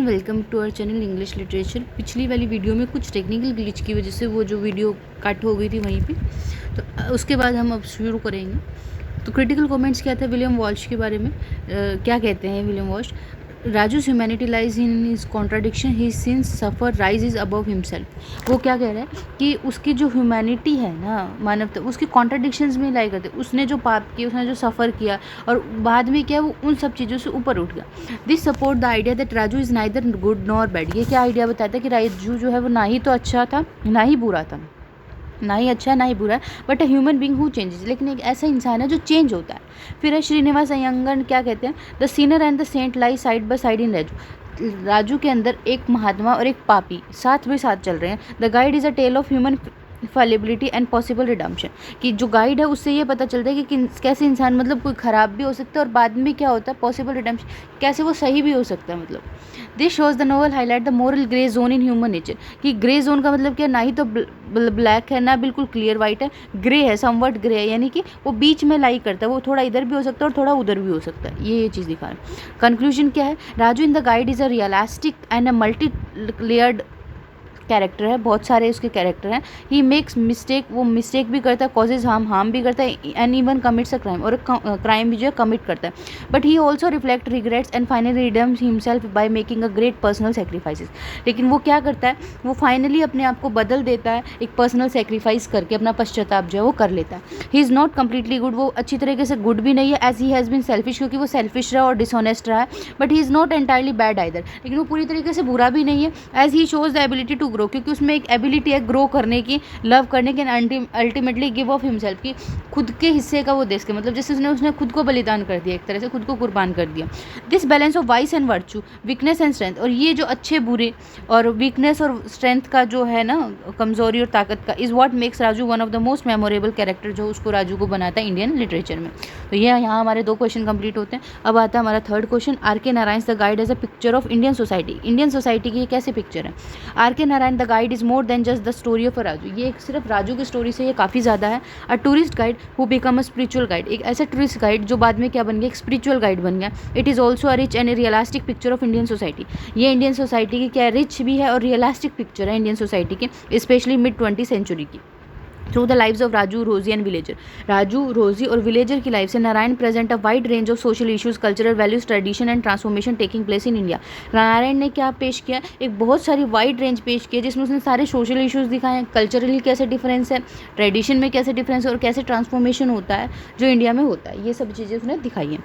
Welcome to our channel English literature. पिछली वाली video में कुछ टेक्निकल ग्लिच की वजह से वो जो वीडियो कट हो गई थी वहीं पे, तो उसके बाद हम अब शुरू करेंगे। तो क्रिटिकल कमेंट्स क्या था विलियम वॉल्श के बारे में। क्या कहते हैं William Walsh? Raju's humanity lies in his contradiction, he since suffer rise is above himself. वो क्या कह रहा है कि उसकी जो ह्यूमैनिटी है ना, मानवता, उसकी कॉन्ट्राडिक्शंस में लाई करते। उसने जो पाप किया, उसने जो सफ़र किया और बाद में क्या वो उन सब चीज़ों से ऊपर उठ गया। This support the idea that Raju is neither good nor bad. ये क्या आइडिया बताता है कि राजू जो है वो ना ही तो अच्छा था ना ही बुरा था, ना ही अच्छा है ना ही बुरा है, but a human being who changes. लेकिन एक ऐसा इंसान है जो चेंज होता है। फिर है श्रीनिवास अयंगर, क्या कहते हैं? The sinner and the saint lie side by side in Raju. Raju के अंदर एक महात्मा और एक पापी साथ भी साथ चल रहे हैं। The guide is a tale of human fallibility and possible redemption. कि जो गाइड है उससे ये पता चलता है कि कैसे इंसान, मतलब कोई ख़राब भी हो सकता है और बाद में क्या होता है पॉसिबल रिडम्पशन, कैसे वो सही भी हो सकता है। मतलब this shows the novel highlight the moral grey zone in human nature. कि ग्रे जोन का मतलब क्या, ना ही तो ब्लैक है ना बिल्कुल क्लियर वाइट है, ग्रे है, समवट ग्रे है, यानी कि वो बीच में लाई करता है। वो थोड़ा इधर भी हो सकता है और थोड़ा उधर भी हो सकता है। ये चीज़ दिखा रहा है। कंक्लूजन क्या है? Raju in the guide is a realistic and a multi layered character है। बहुत सारे उसके कैरेक्टर हैं। ही मेक्स मिस्टेक, वो मिस्टेक भी करता है, कॉजेज हार्म भी करता है, and even commits a crime, और क्राइम भी जो है कमिट करता है। But he also reflect regrets and finally redeems himself by making a great personal sacrifices. लेकिन वो क्या करता है, वो फाइनली अपने आप को बदल देता है, एक पर्सनल सेक्रीफाइस करके अपना पश्चाताप जो है वो कर लेता है। He is not completely good, वो अच्छी तरीके से गुड भी नहीं है, as he has been selfish, क्योंकि वो सेल्फिश रहा और डिसऑनेस्ट रहा है। But he is not entirely bad either, लेकिन वो पूरी तरीके से बुरा भी नहीं है, as he shows the ability to grow, क्योंकि उसमें एक एबिलिटी है ग्रो करने की, लव करने की, अल्टीमेटली गिव ऑफ हिमसेल्फ की, खुद के हिस्से का वो देश के, मतलब जैसे उसने खुद को बलिदान कर दिया, एक तरह से खुद को कुर्बान कर दिया। This balance of vice and virtue, weakness and strength, और ये जो अच्छे बुरे और वीकनेस और स्ट्रेंथ का जो है ना, कमजोरी और ताकत का, is what makes Raju one of the most memorable character, जो उसको राजू को बनाता है इंडियन लिटरेचर में। तो ये यहाँ हमारे 2 क्वेश्चन कंप्लीट होते हैं। अब आता है हमारा 3rd question. R K Narayan the guide as a picture of Indian society. Indian society की कैसे पिक्चर है? R K Narayan the guide is more than just the story of Raju. ये सिर्फ राजू की स्टोरी से ये काफ़ी ज़्यादा है। अ tourist guide who become a spiritual guide, एक ऐसा टूरिस्ट गाइड जो बाद में क्या बन गया, एक स्पिरिचुअल गाइड बन गया। It is also a rich and realistic picture of Indian society. ये इंडियन सोसाइटी की क्या रिच भी है और रियलिस्टिक पिक्चर है इंडियन सोसाइटी की, स्पेशली मिड 20th सेंचुरी की। Through the lives of Raju, रोजी एंड विलेजर। राजू, रोजी और विलेजर की लाइफ से Narayan present a wide range of social issues, cultural values, tradition and transformation taking place in India. Narayan ने क्या पेश किया, एक बहुत सारी वाइड रेंज पेश किया, जिसमें उसने सारे सोशल इश्यूज दिखाए हैं, कल्चरली कैसे डिफरेंस है, ट्रेडिशन में कैसे डिफरेंस है और कैसे ट्रांसफॉर्मेशन होता है जो इंडिया में होता है, ये सब चीज़ें उसने दिखाई हैं।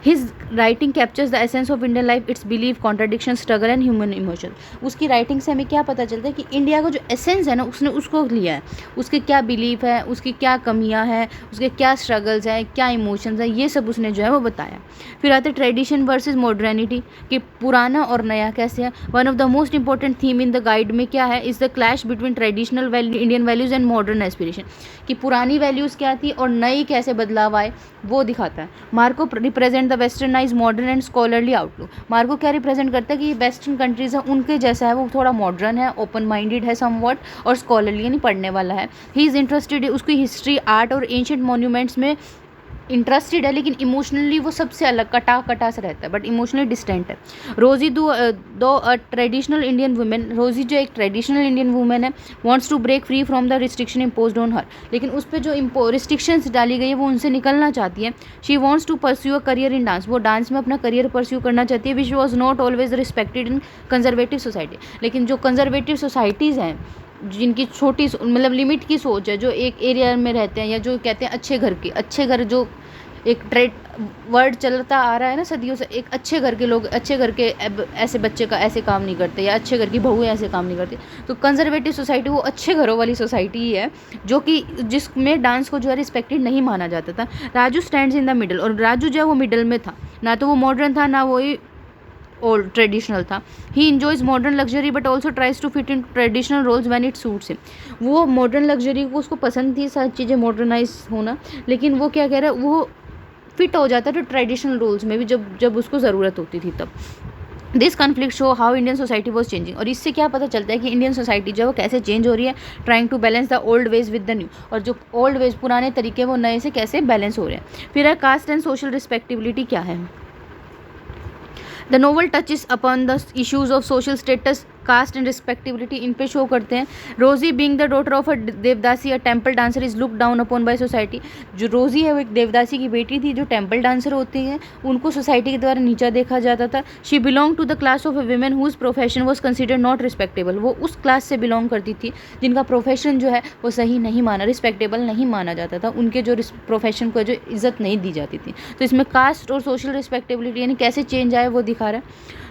His writing captures the essence of Indian life, it's belief, contradiction, struggle and human emotion. उसकी राइटिंग से हमें क्या पता चलता है कि इंडिया का जो एसेंस है ना, उसने उसको लिया है, उसके क्या बिलीफ है, उसकी क्या कमियां हैं, उसके क्या स्ट्रगल्स हैं, क्या इमोशंस हैं, ये सब उसने जो है वो बताया। फिर आते ट्रेडिशन वर्सेस मॉडर्निटी, कि पुराना और नया कैसे है। One of the most important theme in the guide में क्या है, is the clash between traditional value Indian values and modern aspiration, कि पुरानी वैल्यूज़ क्या थी और नई कैसे बदलाव आए, वो दिखाता है। Marco represent the westernize modern and scholarly outlook. Marco क्या रिप्रेजेंट करता है कि ये वेस्टर्न कंट्रीज है उनके जैसा है, वो थोड़ा मॉडर्न है, ओपन माइंडेड है समवॉट, और स्कॉलरली यानी पढ़ने वाला है। ही इज़ इंटरेस्टेड, उसकी हिस्ट्री, आर्ट और एंशिएंट मॉन्यूमेंट्स में इंटरेस्टेड है, लेकिन इमोशनली वो सबसे अलग कटा सा रहता है, बट इमोशनली डिस्टेंट है। रोजी दो ट्रेडिशनल इंडियन वुमेन, रोजी जो एक ट्रेडिशनल इंडियन वुमेन है, wants to break free from the restriction imposed on her, लेकिन उस पर जो रिस्ट्रिक्शंस डाली गई है वो उनसे निकलना चाहती है। She wants to pursue a career in dance, वो डांस में अपना करियर परस्यू करना चाहती है, which was not always respected in conservative society. लेकिन जो कंजर्वेटिव सोसाइटीज़ हैं, जिनकी छोटी मतलब लिमिट की सोच है, जो एक एरिया में रहते हैं, या जो कहते हैं अच्छे घर जो एक ट्रेड वर्ड चलता आ रहा है ना सदियों से, एक अच्छे घर के लोग, अच्छे घर के ऐसे बच्चे का ऐसे काम नहीं करते, या अच्छे घर की बहुएं ऐसे काम नहीं करती। तो कंजर्वेटिव सोसाइटी वो अच्छे घरों वाली सोसाइटी ही है, जो कि जिसमें डांस को जो है रिस्पेक्टेड नहीं माना जाता था। Raju stands in the middle, और राजू जो है वो मिडल में था, ना तो वो मॉडर्न था ना वो ओल्ड ट्रेडिशनल था। He enjoys modern luxury but also tries to fit in traditional roles when it suits him. वो मॉडर्न लग्जरी को उसको पसंद थी सारी चीज़ें मॉडर्नाइज होना, लेकिन वो क्या कह रहा है, वो फिट हो जाता था ट्रेडिशनल रोल्स में भी जब उसको ज़रूरत होती थी तब। This conflict show how Indian society was changing, और इससे क्या पता चलता है कि इंडियन सोसाइटी जो है वो कैसे चेंज हो रही है, trying to balance the old ways with the new, और जो ओल्ड वेज पुराने तरीके वो नए से कैसे बैलेंस हो रहे हैं। फिर कास्ट एंड सोशल रिस्पेक्टिबिलिटी क्या है। The novel touches upon the issues of social status, caste and respectability, इन पे शो करते हैं. Rosie being the daughter of a devadasi, a temple dancer, is look down upon by society. जो Rosie है वो एक देवदासी की बेटी थी जो टेम्पल डांसर होती है, उनको सोसाइटी के द्वारा नीचा देखा जाता था. She belong to the class of women whose profession was considered not respectable. वो उस क्लास से बिलोंग करती थी जिनका प्रोफेशन जो है वो सही नहीं माना, रिस्पेक्टेबल नहीं माना जाता था, उनके जो प्रोफेशन को जो इज्जत नहीं दी जाती थी. तो इसमें कास्ट और सोशल रिस्पेक्टेबिलिटी यानी कैसे चेंज आया वो दिखा रहा है.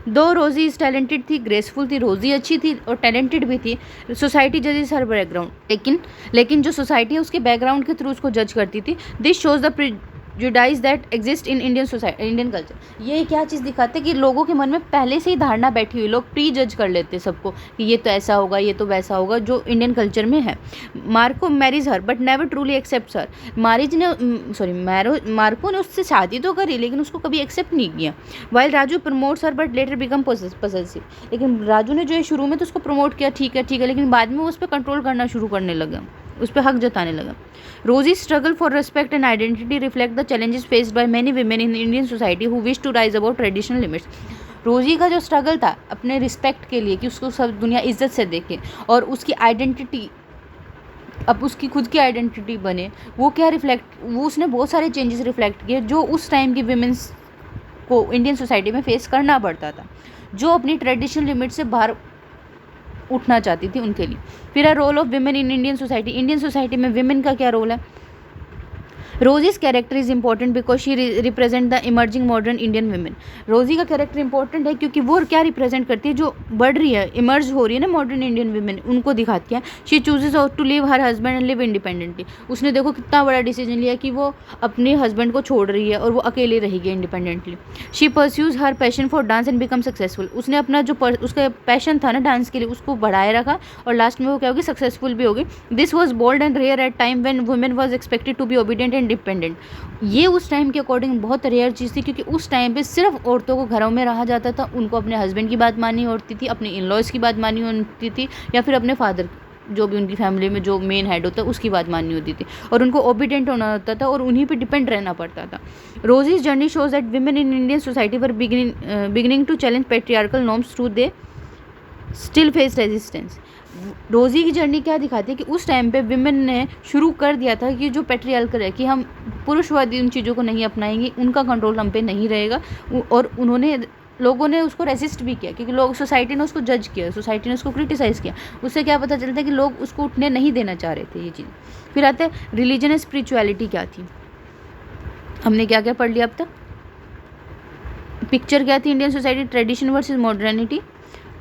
दो रोजी इज टैलेंटेड थी, ग्रेसफुल थी, रोजी अच्छी थी और टैलेंटेड भी थी. सोसाइटी जजेस हर बैकग्राउंड, लेकिन जो सोसाइटी है उसके बैकग्राउंड के थ्रू उसको जज करती थी. This shows the prejudice that exist in Indian society, Indian culture. ये क्या चीज़ दिखाते हैं कि लोगों के मन में पहले से ही धारणा बैठी हुई, लोग प्री जज कर लेते हैं सबको कि ये तो ऐसा होगा, ये तो वैसा होगा, जो इंडियन कल्चर में है. Marco marriage her but never truly accept her. Marco ने उससे शादी तो करी लेकिन उसको कभी एक्सेप्ट नहीं किया. While Raju promotes her but later become possessive. लेकिन राजू ने जो है शुरू में तो उसको प्रमोट किया, ठीक है, लेकिन बाद में वो उस पर कंट्रोल करना शुरू करने लगा, उस पर हक जताने लगा. Rosie struggle for respect and identity reflect the challenges faced by many women in Indian society who wish to rise about traditional limits. Rosie का जो स्ट्रगल था अपने रिस्पेक्ट के लिए कि उसको सब दुनिया इज्जत से देखे और उसकी आइडेंटिटी अब उसकी खुद की आइडेंटिटी बने, वो क्या वो उसने बहुत सारे चेंजेस रिफ्लेक्ट किए जो उस टाइम की वीमेंस को इंडियन सोसाइटी में फेस करना पड़ता था, जो अपनी ट्रेडिशनल लिमिट से बाहर उठना चाहती थी उनके लिए. फिर है role of women in Indian society. Indian society में विमेन का क्या रोल है. Rosie's character is important because she represent the emerging modern Indian women. Rosie का कैरेक्टर इंपॉर्टेंट है क्योंकि वो क्या रिप्रेजेंट करती है, जो बढ़ रही है, इमर्ज हो रही है ना मॉडर्न इंडियन वुमेन, उनको दिखाती है. She chooses to leave her husband and live independently. उसने देखो कितना बड़ा डिसीजन लिया कि वो अपने हस्बैंड को छोड़ रही है और वो अकेले रहेगी independently. She pursues her passion for dance and become successful. उसने अपना जो उसका पैशन था ना डांस के लिए उसको बढ़ाए रखा और लास्ट में वो क्या होगी, सक्सेसफुल भी होगी. This was bold and rare at time when women was expected to be obedient and dependent. ये उस टाइम के अकॉर्डिंग बहुत रेयर चीज़ थी क्योंकि उस टाइम पे सिर्फ औरतों को घरों में रहा जाता था, उनको अपने हस्बैंड की बात माननी होती थी, अपने इन लॉज की बात माननी होती थी, या फिर अपने फादर जो भी उनकी फैमिली में जो मेन हेड होता है उसकी बात माननी होती थी, और उनको ओबीडेंट होना होता था और उन्हीं पे डिपेंड रहना पड़ता था. Rosie's journey shows that women in Indian society were beginning to challenge patriarchal norms through they still face resistance. Rosie की जर्नी क्या दिखाती है कि उस टाइम पे विमेन ने शुरू कर दिया था कि जो पेट्रियार्कल है कि हम पुरुषवादी उन चीज़ों को नहीं अपनाएंगे, उनका कंट्रोल हम पे नहीं रहेगा, और लोगों ने उसको रेसिस्ट भी किया क्योंकि लोग सोसाइटी ने उसको जज किया, सोसाइटी ने उसको क्रिटिसाइज़ किया. उससे क्या पता चलता है कि लोग उसको उठने नहीं देना चाह रहे थे ये चीज़. फिर आते हैं रिलीजन एंड स्पिरिचुअलिटी क्या थी. हमने क्या क्या पढ़ लिया अब तक. पिक्चर क्या थी Indian society, tradition versus modernity.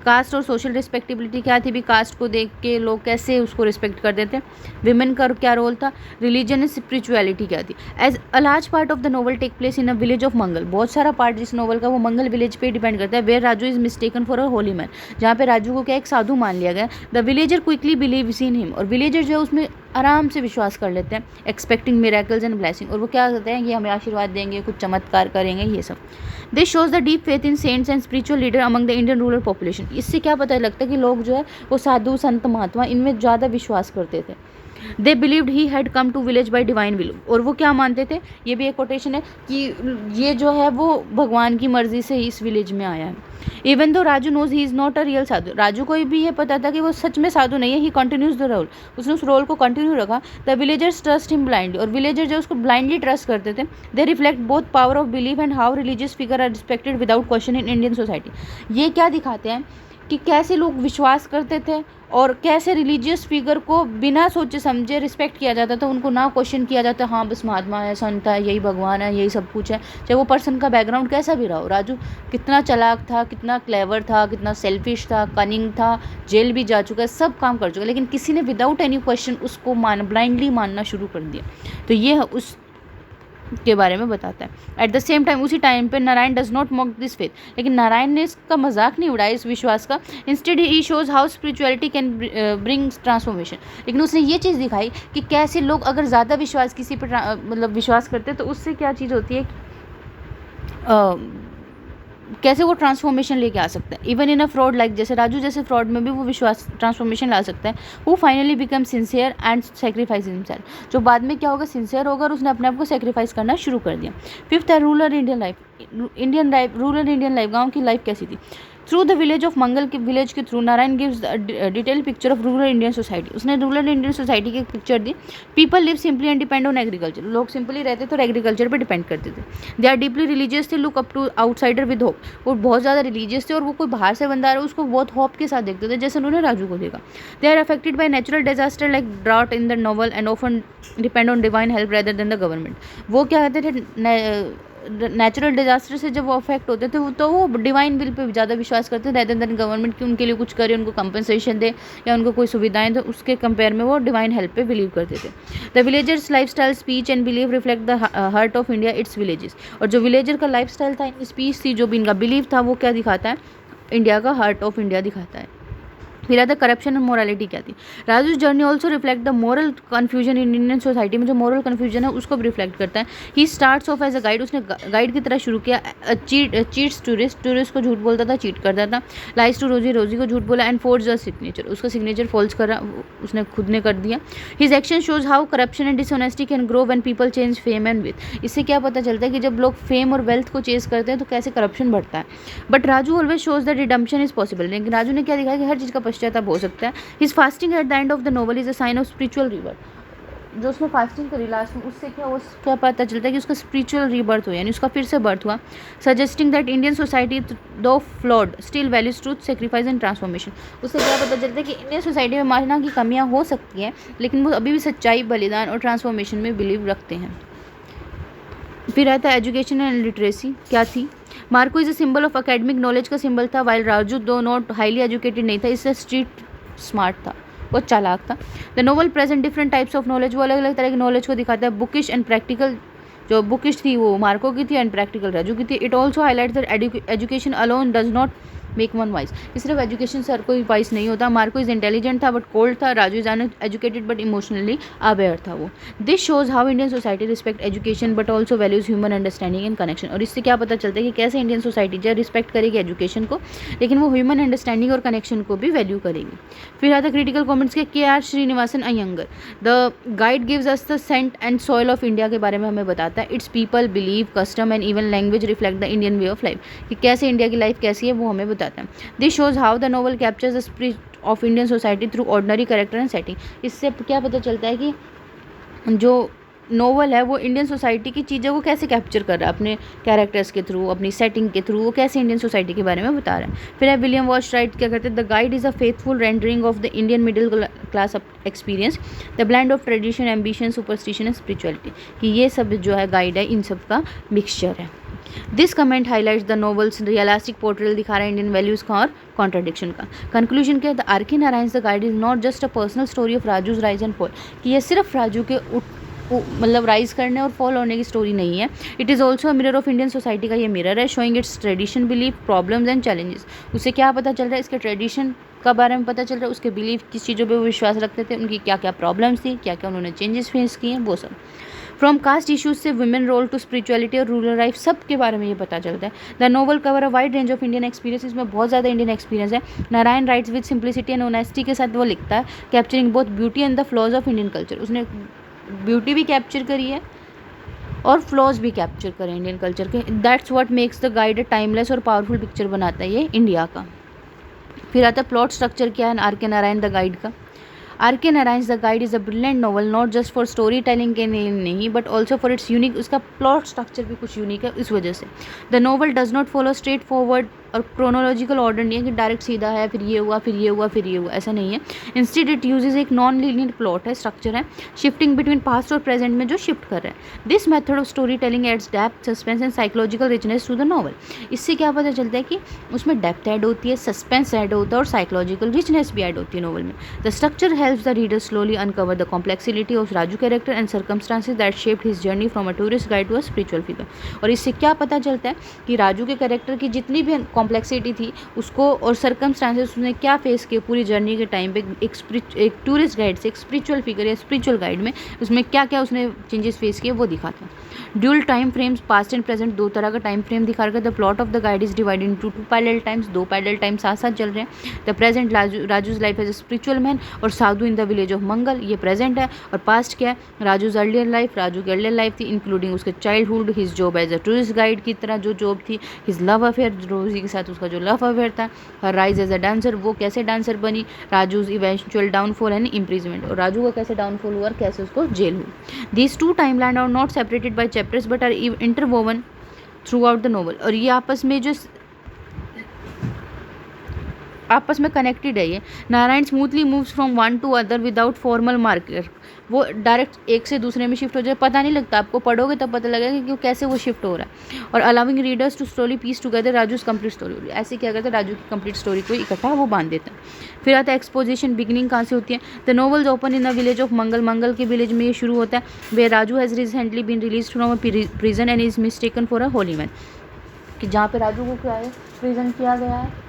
Caste और सोशल रिस्पेक्टिबिलिटी क्या थी भी, कास्ट को देख के लोग कैसे उसको रिस्पेक्ट कर देते हैं. विमेन का क्या रोल था. रिलीजन एंड स्पिरिचुअलिटी क्या थी. As a large part of the novel take place in a village of Mangal. बहुत सारा पार्ट जिस नोवेल का वो मंगल विलेज पे डिपेंड करता है. Where Raju is mistaken for a holy man. जहाँ पे राजू को क्या एक साधु मान लिया गया. The villager quickly believes in him. और विलेजर जो है उसमें आराम से विश्वास कर लेते हैं. Expecting miracles and blessing. और वो क्या करते हैं कि हमें आशीर्वाद देंगे, कुछ चमत्कार करेंगे, ये सब. This shows the deep faith in saints and spiritual leader among the Indian rural population. इससे क्या पता लगता है कि लोग जो है वो साधु संत महात्मा इनमें ज़्यादा विश्वास करते थे. They believed he had come to village by divine will. और वो क्या मानते थे, ये भी एक कोटेशन है कि ये जो है वो भगवान की मर्जी से ही इस विलेज में आया है. Even though Raju knows he is not a real sadhu. Raju को भी ये पता था कि वो सच में साधु नहीं है. He continues the role. उसने उस रोल को कंटिन्यू रखा. The villagers trust him blindly. और विलेजर जो उसको ब्लाइंडली ट्रस्ट करते थे. They reflect both power of belief and how religious figure are respected without question in Indian society. ये क्या दिखाते हैं कि कैसे लोग विश्वास करते थे और कैसे रिलीजियस फिगर को बिना सोचे समझे रिस्पेक्ट किया जाता था, उनको ना क्वेश्चन किया जाता. हाँ बस महात्मा है, संत है, यही भगवान है, यही सब कुछ है, चाहे वो पर्सन का बैकग्राउंड कैसा भी रहा हो. राजू कितना चालाक था, कितना क्लेवर था, कितना सेल्फिश था, कनिंग था, जेल भी जा चुका है, सब काम कर चुका है, लेकिन किसी ने विदाउट एनी क्वेश्चन उसको ब्लाइंडली मानना शुरू कर दिया. तो ये उस के बारे में बताता है. एट द सेम टाइम उसी टाइम पे Narayan does not mock this faith. लेकिन नारायण ने इसका मजाक नहीं उड़ाया इस विश्वास का. Instead he shows how spirituality can bring transformation. लेकिन उसने ये चीज़ दिखाई कि कैसे लोग अगर ज़्यादा विश्वास किसी पर मतलब विश्वास करते हैं तो उससे क्या चीज़ होती है, कैसे वो ट्रांसफॉर्मेशन लेके आ सकता है. Even in a fraud like जैसे राजू जैसे फ्रॉड में भी वो विश्वास ट्रांसफॉर्मेशन ला सकता है. वो finally become sincere and sacrifice himself. जो बाद में क्या होगा, सिंसियर होगा और उसने अपने आप को सेक्रीफाइस करना शुरू कर दिया. फिफ्थ है rural Indian life. Indian life, rural Indian life, गाँव की लाइफ कैसी थी। Through the village of Mangal के विलेज के थ्रू Narayan gives detail picture of rural Indian society. उसने रूरल इंडियन सोसाइटी की पिक्चर दी। People live simply and depend on agriculture, लोग सिंपली रहते थे और एग्रीकल्चर पर डिपेंड करते थे। दे आर डीपली रिलीजियस थे, look up to outsider with hope, वो बहुत ज़्यादा रिलीजियस थे और वो कोई बाहर से बंदा आ रहा है उसको बहुत होप के साथ देखते थे, जैसे उन्होंने राजू को देखा। They are affected by natural disaster like drought in the novel and often depend on divine help rather than the government. वो क्या कहते थे, नेचुरल डिजास्टर से जब वो अफेक्ट होते थे तो वो डिवाइन विल पे ज़्यादा विश्वास करते थे रेदर देन गवर्नमेंट की उनके लिए कुछ करे, उनको कंपनसेशन दे या उनको कोई सुविधाएं दे, उसके कंपेयर में वो डिवाइन हेल्प पे बिलीव करते थे। The villagers life style speech and believe reflect the heart of India it's villages. और जो विलेजर का लाइफ स्टाइल था, इनकी स्पीच थी, जो भी इनका बिलीव था, वो क्या दिखाता है, इंडिया का हार्ट ऑफ इंडिया दिखाता है। फिर आता करप्शन एंड मोरालिटी क्या थी। Raju journey also reflect the moral confusion in Indian society में जो मोरल कन्फ्यूजन है उसको भी रिफ्लेक्ट करता है। He starts off as a guide, उसने गाइड की तरह शुरू किया। चीट्स टूरिस्ट को झूठ बोलता था, चीट करता था। लाइज टू रोजी, रोजी को झूठ बोला। एंड फोर्ज द सिग्नेचर, उसका सिग्नेचर फॉल्स करा, उसने खुद ने कर दिया। His action shows how corruption and dishonesty can grow when people change fame and wealth. इससे क्या पता चलता है कि जब लोग फेम और वेल्थ को चेज करते हैं तो कैसे करप्शन बढ़ता है। But Raju always shows that redemption is possible. लेकिन राजू ने क्या दिखाया कि हर चीज़ का पश्चाताप हो सकता है। His fasting at the end of the novel is a sign of spiritual rebirth. जो उसने फास्टिंग करी लास्ट में, उससे क्या पता चलता है कि उसका स्पिरिचुअल रीबर्थ हुआ, यानी उसका फिर से बर्थ हुआ। सजेस्टिंग दैट इंडियन सोसाइटी दो flawed still values truth, sacrifice and transformation. उससे क्या पता चलता है कि इंडियन सोसाइटी में मानना की कमियां हो सकती हैं, लेकिन वो अभी भी सच्चाई, बलिदान और ट्रांसफॉर्मेशन में बिलीव रखते हैं। फिर आता है एजुकेशन एंड लिटरेसी क्या थी। Marco is a symbol of academic knowledge का सिंबल था, वाइल राजू दो नॉट हाईली एजुकेटेड नहीं था, इससे स्ट्रीट स्मार्ट था, बहुत चालाक था। The novel present different types of knowledge, वो अलग अलग तरह की नॉलेज को दिखाता है। बुकिश एंड प्रैक्टिकल, जो बुकिश थी वो मार्को की थी एंड प्रैक्टिकल राजू की थी। It also highlight that education alone does not make one wise, सिर्फ एजुकेशन से हर कोई वाइज नहीं होता। मार्को इज इंटेलिजेंट था बट कोल्ड था, Raju is educated but emotionally aware था वो। This shows how Indian society respect education but also values human understanding and connection. और इससे क्या पता चलता है कि कैसे इंडियन सोसाइटी जो रिस्पेक्ट करेगी एजुकेशन को, लेकिन वो ह्यूमन अंडरस्टैंडिंग और कनेक्शन को भी वैल्यू करेगी। फिर आता critical comments K R Srinivasan Iyengar. The guide gives us the scent and soil of India के बारे में हमें बताता है। It's people, believe, custom and even language reflect the Indian way of life, कि कैसे इंडिया की लाइफ कैसी है वो हमें बताता है। This shows how the novel captures the spirit of Indian society through ordinary character and setting. इससे क्या पता चलता है कि जो नोवेल है वो इंडियन सोसाइटी की चीज़ों को कैसे कैप्चर कर रहा है, अपने कैरेक्टर्स के थ्रू, अपनी सेटिंग के थ्रू, वो कैसे इंडियन सोसाइटी के बारे में बता रहा है। फिर है विलियम वॉश राइट क्या कहते हैं, the guide is a faithful rendering of the Indian middle class experience, the blend of tradition, ambition, superstition and spirituality, कि ये सब जो है गाइड है, इन सब का मिक्सचर है। This comment highlights the novels realistic portrayal दिखा रहा है इंडियन वैल्यूज़ का और कॉन्ट्रडिक्शन का। कंक्लूजन क्या है, the R K. Narayan the guide is not just a personal story of Raju's rise and fall, कि ये सिर्फ राजू के मतलब राइज करने और फॉल होने की स्टोरी नहीं है। It is also a mirror of Indian society का ये मिरर है, showing it's tradition, belief, problems and challenges. उससे क्या पता चल रहा है, इसके ट्रेडिशन का बारे में पता चल रहा है, उसके बिलीफ, किस चीज़ों पे वो विश्वास रखते थे, उनकी क्या क्या प्रॉब्लम्स थी, क्या क्या उन्होंने चेंजेस फेस किए हैं, वो सब। फ्रॉम कास्ट इशूज से वुमेन रोल टू स्पिरिचुअलिटी और रूरल लाइफ, सब के बारे में ये पता चलता है। The novel cover a wide range of Indian experience, इसमें बहुत ज़्यादा इंडियन एक्सपीरियंस है। Narayan rights with simplicity and honesty के साथ वो लिखता है, capturing both beauty and the flaws of Indian culture. उसने ब्यूटी भी कैप्चर करी है और फ्लॉज भी कैप्चर करें इंडियन कल्चर के। That's what makes the guide a timeless और पावरफुल पिक्चर बनाता है ये इंडिया का। फिर आता है प्लॉट स्ट्रक्चर क्या है आर.के. नारायण द गाइड का। R K. Narayan the guide is a brilliant novel, not just for story telling के नहीं but also for its unique, उसका प्लॉट स्ट्रक्चर भी कुछ यूनिक है इस वजह से। The novel does not follow straight forward और क्रोनोलॉजिकल ऑर्डर नहीं है कि डायरेक्ट सीधा है, फिर ये हुआ, फिर ये हुआ, फिर ये हुआ, ऐसा नहीं है। इंस्टेड इट यूजेज एक नॉन लीनियर प्लॉट है, स्ट्रक्चर है, शिफ्टिंग बिटवीन पास्ट और प्रेजेंट में जो शिफ्ट कर रहा है। This method of story telling adds depth, suspense and psychological richness to the novel. इससे क्या पता चलता है कि उसमें डेप्थ ऐड होती है, सस्पेंस ऐड होता है और साइकोलॉजिकल रिचनेस भी ऐड होती है नॉवल में। The structure helps the reader slowly uncover the complexity of Raju character and circumstances that shaped his journey from a tourist guide to a spiritual figure. और इससे क्या पता चलता है कि राजू के कैरेक्टर की जितनी भी कॉम्प्लेक्सिटी थी उसको और सर्कमस्टांसेस उसने क्या फेस किए पूरी जर्नी के टाइम पे, एक टूरिस्ट गाइड से एक स्पिरिचुअल फिगर या स्पिरिचुअल गाइड में उसमें क्या क्या उसने चेंजेस फेस किए वो दिखाता है। Dual time frames past and present, दो तरह का टाइम फ्रेम दिखा रखा है। The plot of the guide is divided into two parallel times, दो पैरेलल टाइम साथ साथ चल रहे हैं। The present Raju's life as a spiritual man और sadhu in the village of Mangal, ये प्रेजेंट है। और पास्ट क्या है, राजूज अर्लियर लाइफ, राजू की अर्लियर लाइफ थी इंक्लूडिंग उसके childhood, his job as a tourist guide की तरह जो जॉब थी, हिज लव अफेयर, रोजी के साथ उसका जो लव अफेयर था, हर राइज एज अ डांसर, वो कैसे डांसर बनी, Raju's eventual downfall and imprisonment, और राजू का कैसे डाउनफॉल हुआ और कैसे उसको जेल हुई। These two timeline are not separated by chapters but are interwoven throughout the novel, और ये आपस में कनेक्टेड है। ये Narayan smoothly moves from one to other without formal marker, वो डायरेक्ट एक से दूसरे में शिफ्ट हो जाए, पता नहीं लगता, आपको पढ़ोगे तब पता लगेगा कि कैसे वो शिफ्ट हो रहा है। और allowing readers to slowly piece together Raju's complete story, ऐसे क्या करता है राजू की कंप्लीट स्टोरी को इकट्ठा वो बांध देता है। फिर आता है एक्सपोजिशन, बिगिनिंग कहाँ से होती है। The novels open in the village of Mangal, Mangal के विलेज में ये शुरू होता है, where Raju has recently been release from a prison and is mistaken for a holy man, कि जहाँ पे राजू को क्या है प्रिजन किया गया है,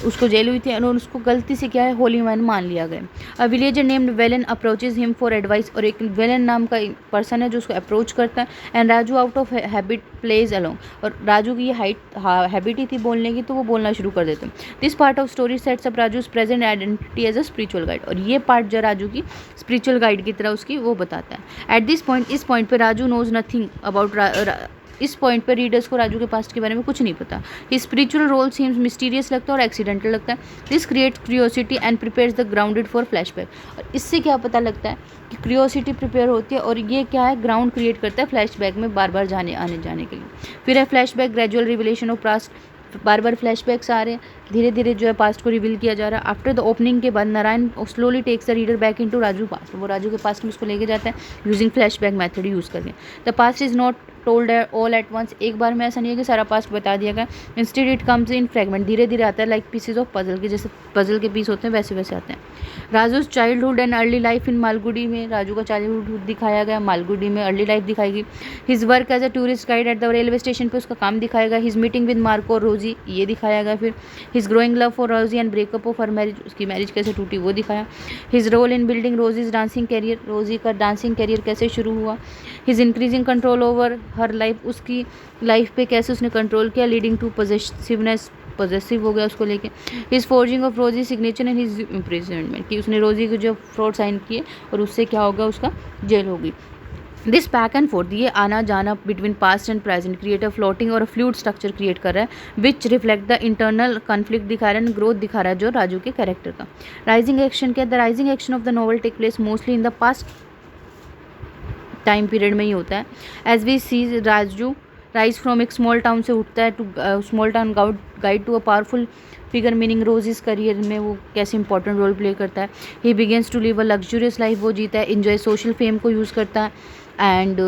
उसको जेल हुई थी और उसको गलती से क्या है होली मैन मान लिया गया। A villager named Velan approaches him for advice, और एक वेलन नाम का पर्सन है जो उसको अप्रोच करता है। And Raju out of habit plays along, और राजू की ये हैबिट ही थी बोलने की, तो वो बोलना शुरू कर देते हैं। This part of story sets up Raju's present identity as a spiritual guide, और ये पार्ट जो राजू की स्पिरिचुअल गाइड की तरह उसकी वो बताता है। एट दिस पॉइंट, इस पॉइंट पर राजू नोज नथिंग अबाउट, इस पॉइंट पर रीडर्स को राजू के पास्ट के बारे में कुछ नहीं पता। His spiritual role seems mysterious लगता है और एक्सीडेंटल लगता है। This creates curiosity and prepares the grounded for flashback, और इससे क्या पता लगता है कि क्यूरियोसिटी प्रिपेयर होती है और ये क्या है ग्राउंड क्रिएट करता है फ्लैशबैक में बार बार आने जाने के लिए। फिर है flashback, gradual revelation of past, बार बार फ्लैशबैक्स आ रहे हैं, धीरे धीरे जो है पास्ट को रिवील किया जा रहा है। आफ्टर द ओपनिंग के बाद Narayan slowly takes the reader back into Raju past, वो राजू के पास्ट में उसको लेके जाता है यूजिंग फ्लैशबैक मेथड यूज़ करके। The past is not told all at once, एक बार में ऐसा नहीं है कि सारा पास्ट बता दिया गया। Instead it comes in fragment, धीरे धीरे आता है, लाइक पीसेज ऑफ पजल के, जैसे पजल के पीस होते हैं वैसे वैसे आते हैं। Raju's childhood and early life in Malgudi में, राजू का चाइल्डहुड दिखाया गया, मालगुडी में अर्ली लाइफ दिखाई गई। His work as a tourist guide at the railway station पे उसका काम दिखाया गया। हिज मीटिंग विद मार्को और रोजी, ये दिखाया गया। फिर his growing love for Rosie and breakup of her marriage, उसकी मैरिज कैसे टूटी वो दिखाया। His role in building Rosie's dancing career, रोजी का डांसिंग कैरियर कैसे शुरू हुआ। His increasing control over her life, उसकी लाइफ पे कैसे उसने कंट्रोल किया, लीडिंग टू पॉजिटिवनेस, पॉजिटिव हो गया उसको लेके। His forging of Rosie signature and his imprisonment, कि उसने रोजी को जो फ्रॉड साइन किए और उससे क्या होगा उसका जेल होगी। दिस बैक एंड फोर्थ, ये आना जाना between past and present create a floating और फ्लूइड स्ट्रक्चर क्रिएट कर रहा है विच रिफ्लेक्ट द इंटरनल कॉन्फ्लिक्ट दिखा रहा है, ग्रोथ दिखा रहा है जो राजू के कैरेक्टर का। राइजिंग एक्शन क्या, the rising action of the novel take place mostly in the past time period में ही होता है। As we see Raju rise from एक स्मॉल टाउन से उठता है to small town guide to a powerful figure, meaning Rosie's career में वो कैसे इंपॉर्टेंट रोल प्ले करता है। He begins to live a luxurious life, वो जीता है, इंजॉय सोशल फेम को यूज़ करता है and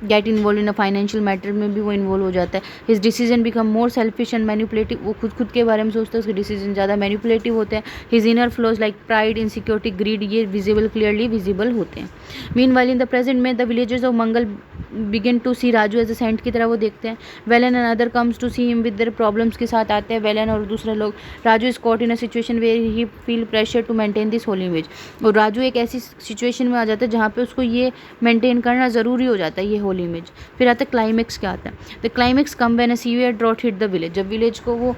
get involve in a financial matter में भी वो इन्वॉल्व हो जाता है। His decision become more selfish and manipulative, वो खुद के बारे में सोचता है, उसके डिसीजन ज़्यादा मैनिपुलेटिव होते हैं। His inner flaws like pride, insecurity, greed, ये विजिबल क्लियरली विजिबल होते हैं। मीनवाइल इन द प्रेजेंट में the villagers of Mangal begin to see Raju as a saint की तरह वो देखते हैं। Velan and other comes to see him with their problems के साथ आते हैं वेलन और दूसरे लोग। Raju is caught in a situation where he feel pressure to maintain this Holi image, और राजू एक ऐसी सिचुएशन में आ जाता है जहाँ पे उसको ये मेंटेन करना ज़रूरी हो जाता है ये होली इमेज। फिर आता है क्लाइमेक्स, क्या आता है, the climax come when a severe drought hit the village, जब विलेज को वो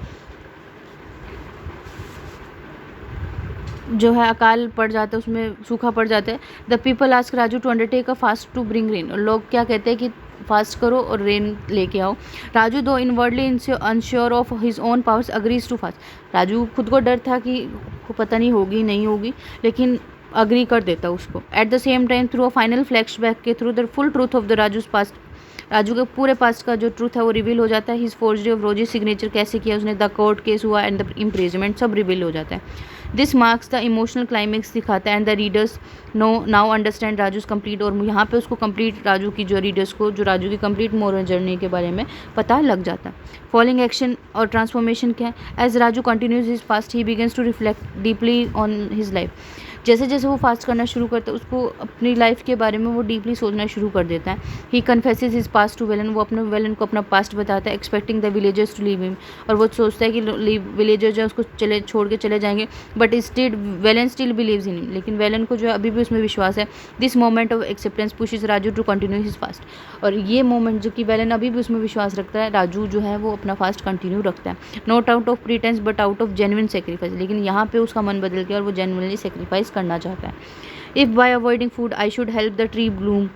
जो है अकाल पड़ जाता है, उसमें सूखा पड़ जाता है। The people ask Raju to undertake a fast to bring rain, और लोग क्या कहते हैं कि फास्ट करो और रेन लेके आओ। Raju though inwardly unsure of his own powers agrees to fast, Raju खुद को डर था कि पता नहीं होगी नहीं होगी, लेकिन अग्री कर देता उसको। At the same time through a final flashback के through the full truth of the Raju's past, Raju के पूरे पास्ट का जो ट्रूथ है वो रिवील हो जाता है। His forgery of Rosie signature कैसे किया उसने, द कोर्ट केस हुआ एंड द इम्प्रिजमेंट, सब रिवील हो जाता है। This marks the emotional climax दिखाता है and the readers know now understand Raju's complete, और यहाँ पे उसको कंप्लीट राजू की जो रीडर्स को जो राजू की कंप्लीट मोरल जर्नी के बारे में पता लग जाता है। फॉलोइंग एक्शन और ट्रांसफॉर्मेशन क्या है, as Raju continues his past he begins to reflect deeply on his life, जैसे जैसे वो फास्ट करना शुरू करता है उसको अपनी लाइफ के बारे में वो डीपली सोचना शुरू कर देता है। He confesses his past to Velan, वो अपने वेलन को अपना पास्ट बताता है, expecting the villagers to leave him, और वो सोचता है कि विलेजर जो है उसको छोड़ के चले जाएंगे, but still Velan still believes in him, लेकिन वेलन को जो है अभी भी उसमें विश्वास है। This moment of acceptance pushes Raju to continue his fast, और ये मोमेंट जो कि वेलन अभी भी उसमें विश्वास रखता है, राजू जो है वो अपना फास्ट कंटिन्यू रखता है, not out of प्रीटेंस but out of genuine sacrifice, लेकिन यहाँ पे उसका मन बदल गया और वो जेन्युइनली सेक्रीफाइस करना चाहता है। If by avoiding food I should help the tree bloom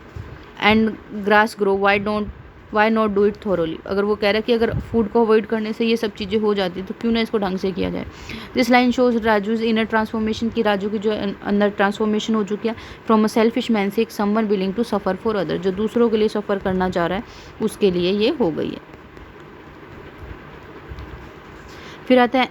and grass grow, why not do it thoroughly, अगर वो कह रहा है कि अगर फूड को अवॉइड करने से ये सब चीज़ें हो जाती तो क्यों ना इसको ढंग से किया जाए। This line shows Raju's inner transformation, की राजू की जो अंदर ट्रांसफॉर्मेशन हो चुकी है फ्रॉम अ सेल्फिश मैन से एक someone willing to suffer for other, जो दूसरों के लिए सफ़र करना चाह रहा है उसके लिए ये हो गई है। फिर आता है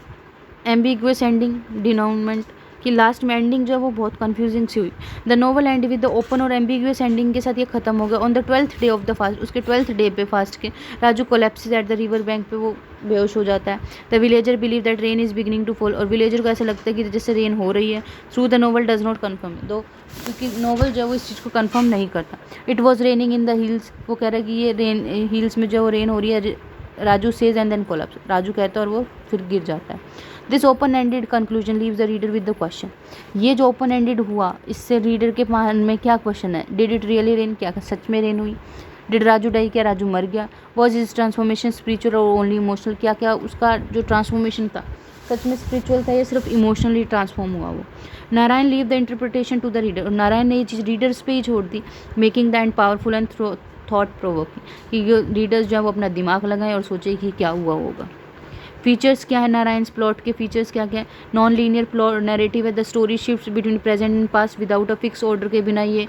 एम्बिगुअस एंडिंग, डिनाउनमेंट, कि लास्ट में एंडिंग जो है वो बहुत कंफ्यूजिंग सी हुई। The novel end with the open और एम्बिगुअस एंडिंग के साथ ये खत्म हो गया। On the 12th day of the fast, उसके 12th डे पे फास्ट के Raju collapses at the river bank पे, वो बेहोश हो जाता है। The villager believe that rain is beginning to fall, और विलेजर को ऐसा लगता है कि जैसे रेन हो रही है। Through the novel does not confirm, दो क्योंकि नोवेल जो है वो इस चीज़ को कन्फर्म नहीं करता। It was raining in the hills, वो कह रहा है कि ये रेन हिल्स में जो रेन हो रही है। Raju says and then collapse, Raju कहता है और वो फिर गिर जाता है। This open ended conclusion leaves the reader with the question, ये जो ओपन एंडेड हुआ इससे रीडर के मन में क्या क्वेश्चन है। डिड इट रियली रेन, क्या सच में रेन हुई। डिड राजू डाई, क्या राजू मर गया। वॉज इज ट्रांसफॉर्मेशन स्पिरिचुअल और ओनली इमोशनल, क्या क्या उसका जो ट्रांसफॉर्मेशन था सच में स्पिरिचुअल था या सिर्फ इमोशनली ट्रांसफॉर्म हुआ वो। Narayan leave the interpretation to the reader, और नारायण ने ये चीज़ रीडर्स पे ही छोड़ दी। Making the end powerful and thought provoking, कि रीडर्स जो है वो अपना दिमाग लगाएं और सोचें कि क्या हुआ होगा। फीचर्स क्या है नारायण प्लॉट के फीचर्स क्या क्या है। नॉन लीनियर प्लॉट नैरेटिव है, the story shifts between present and past without a fix order के बिना ये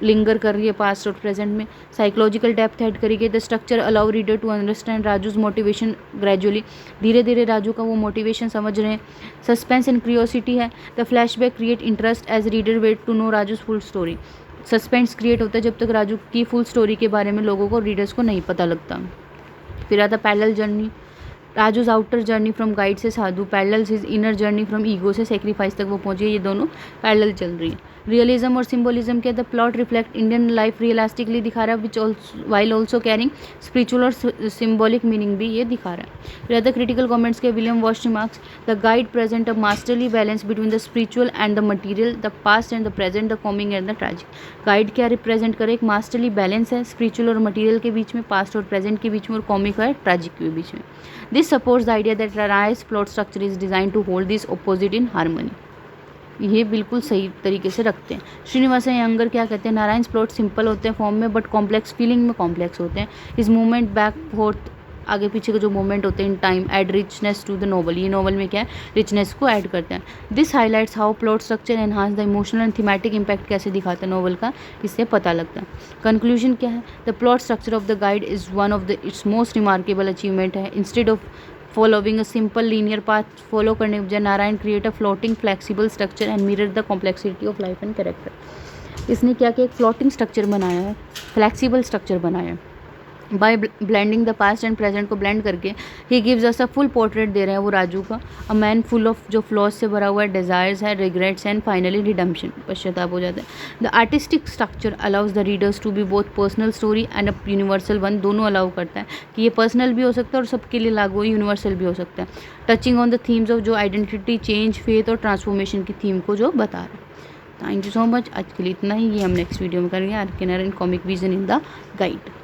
लिंगर कर रही है पास्ट और प्रेजेंट में। साइकोलॉजिकल डेप्थ ऐड करेगी। The structure allow reader to understand Raju's motivation gradually, धीरे धीरे राजू का वो मोटिवेशन समझ रहे हैं। सस्पेंस एंड क्यूरियोसिटी है, the flashback create interest as reader wait to know Raju's full story, suspense create होता है जब तक राजू की फुल स्टोरी के बारे में लोगों को रीडर्स को नहीं पता लगता। फिर आता parallel journey, Raju's outer journey from guide से sadhu, parallel his inner journey from ego से सेक्रीफाइस तक वो पहुंची है, ये दोनों पैरेलल चल रही है। रियलिज्म और सिंबोलिज्म के the plot reflect Indian life realistically दिखा रहा है, विच वाइल ऑल्सो कैरिंग स्पिरिचुअल और सिंबॉलिक मीनिंग भी ये दिखा रहा है। फिर आता क्रिटिकल कमेंट्स के William wash remarks, the guide present a masterly balance between the spiritual and the material, the past and the present, the combing and the tragic. Guide क्या रिप्रेजेंट करे, एक मास्टरली बैलेंस है spiritual और material के बीच में, past और present के बीच में, और कॉमिक है ट्रैजिक के बीच में। This supports the idea that Narayan's plot structure is design to hold this opposite in harmony, ये बिल्कुल सही तरीके से रखते हैं। श्रीनिवासन अयंगर क्या कहते हैं, नारायण's प्लॉट सिंपल होते हैं फॉर्म में बट कॉम्प्लेक्स फीलिंग में कॉम्प्लेक्स होते हैं। इस मूवमेंट बैक फोर्थ, आगे पीछे के जो मूवमेंट होते हैं in time, add richness to the novel, ये नोवेल में क्या है रिचनेस को ऐड करते हैं। This highlights how plot structure enhance the emotional and thematic impact कैसे दिखाता है नोवेल का, इससे पता लगता है। कंक्लूजन क्या है, the plot structure of the guide is one of the its most remarkable achievement है। Instead of following a simple linear path, follow करने के बजाय Narayan create a floating flexible structure and mirror the complexity of life and character. इसने क्या किया, एक floating structure बनाया है, फ्लेक्सिबल स्ट्रक्चर बनाया है। By blending the past and present को ब्लेंड करके he gives us a full portrait दे रहे हैं वो राजू का, अ मैन फुल ऑफ जो फ्लॉज से भरा हुआ है, डिज़ायर्स है, रिग्रेट्स एंड फाइनली रिडम्पशन, पश्चाताप हो जाता है। The artistic structure allows the readers to be both personal story and a universal one, दोनों अलाउ करता है कि ये पर्सनल भी हो सकता है और सबके लिए लागू यूनिवर्सल भी हो सकता है। Touching on the themes of जो आइडेंटिटी, चेंज, फेथ और ट्रांसफॉर्मेशन की थीम को जो बता रहा है। थैंक यू सो मच, आज के लिए इतना ही। ये हम नेक्स्ट वीडियो में करेंगे are K Narayan comic vision in the guide.